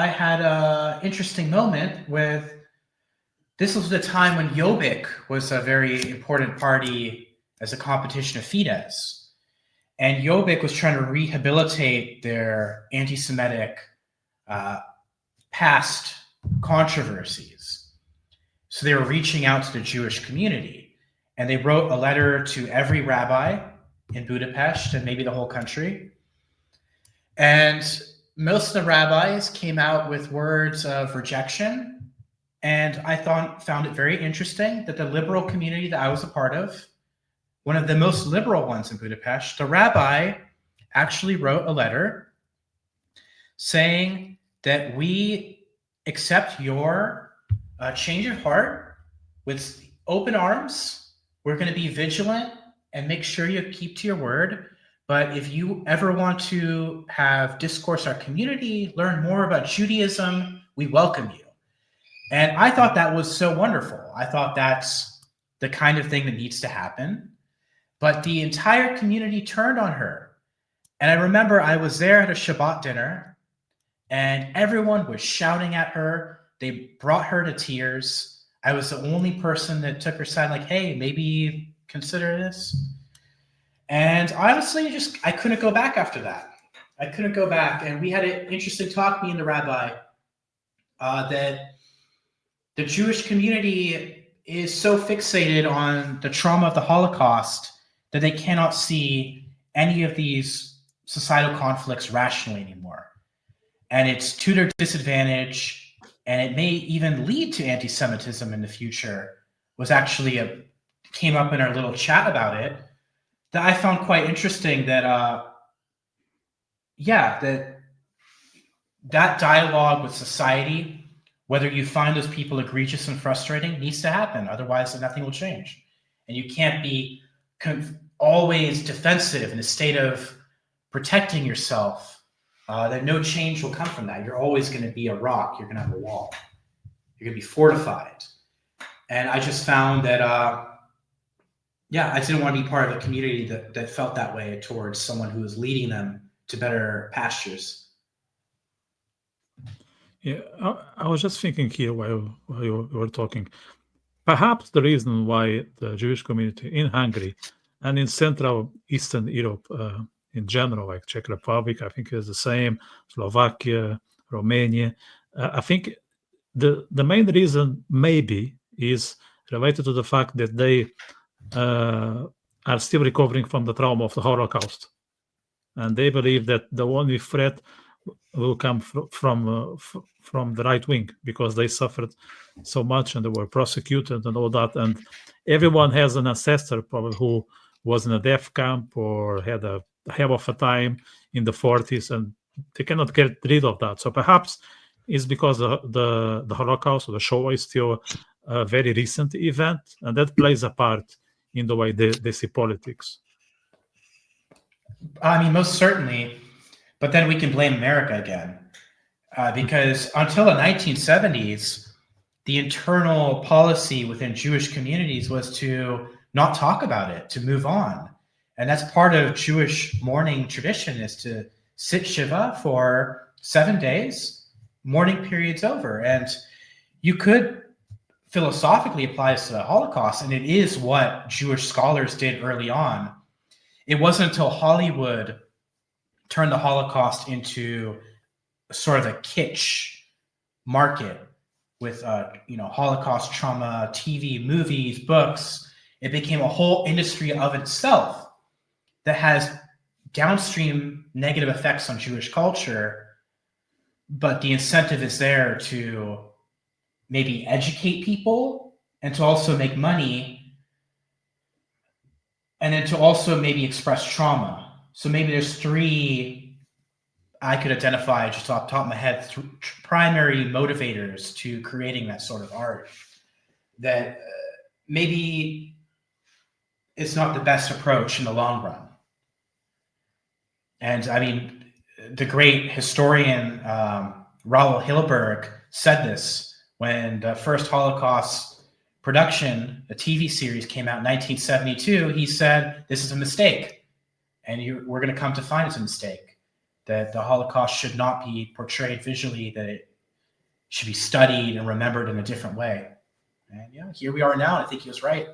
I had an interesting moment with this was the time when Jobbik was a very important party as a competition of Fidesz. And Jobbik was trying to rehabilitate their anti Semitic uh, past controversies. So they were reaching out to the Jewish community. And they wrote a letter to every rabbi in Budapest and maybe the whole country. And most of the rabbis came out with words of rejection. And I found it very interesting that the liberal community that I was a part of, one of the most liberal ones in Budapest, the rabbi actually wrote a letter saying that we accept your change of heart with open arms. We're going to be vigilant and make sure you keep to your word. But if you ever want to have discourse in our community, learn more about Judaism, we welcome you. And I thought that was so wonderful. I thought that's the kind of thing that needs to happen. But the entire community turned on her. And I remember I was there at a Shabbat dinner, and everyone was shouting at her. They brought her to tears. I was the only person that took her side, like, hey, maybe consider this. And honestly, I couldn't go back after that. I couldn't go back. And we had an interesting talk, me and the rabbi, that the Jewish community is so fixated on the trauma of the Holocaust that they cannot see any of these societal conflicts rationally anymore. And it's to their disadvantage, and it may even lead to anti-Semitism in the future, was actually came up in our little chat about it, that I found quite interesting that, that dialogue with society, whether you find those people egregious and frustrating, needs to happen. Otherwise, nothing will change. And you can't be always defensive in a state of protecting yourself. That no change will come from that. You're always going to be a rock. You're going to have a wall. You're going to be fortified. And I just found that, I didn't want to be part of a community that felt that way towards someone who was leading them to better pastures. Yeah, I was just thinking here while you were talking. Perhaps the reason why the Jewish community in Hungary and in Central Eastern Europe in general, like Czech Republic, I think is the same, Slovakia, Romania. I think the main reason maybe is related to the fact that they are still recovering from the trauma of the Holocaust. And they believe that the only threat will come from the right wing, because they suffered so much and they were prosecuted and all that. And everyone has an ancestor probably who was in a death camp or had a hell of a time in the 40s, and they cannot get rid of that. So perhaps it's because the Holocaust or the Shoah is still a very recent event, and that plays a part in the way they see politics. I mean, most certainly. But then we can blame America again. Because until the 1970s, the internal policy within Jewish communities was to not talk about it, to move on. And that's part of Jewish mourning tradition, is to sit Shiva for 7 days, mourning period's over. And you could philosophically apply this to the Holocaust, and it is what Jewish scholars did early on. It wasn't until Hollywood turned the Holocaust into sort of a kitsch market with Holocaust trauma, TV, movies, books. It became a whole industry of itself that has downstream negative effects on Jewish culture, but the incentive is there to maybe educate people and to also make money, and then to also maybe express trauma. So maybe there's three I could identify just off the top of my head, primary motivators to creating that sort of art that maybe it's not the best approach in the long run. And I mean, the great historian Raoul Hilberg said this when the first Holocaust production, a TV series, came out in 1972. He said, this is a mistake. And we're going to come to find it's a mistake, that the Holocaust should not be portrayed visually, that should be studied and remembered in a different way. And yeah, here we are now. And I think he was right.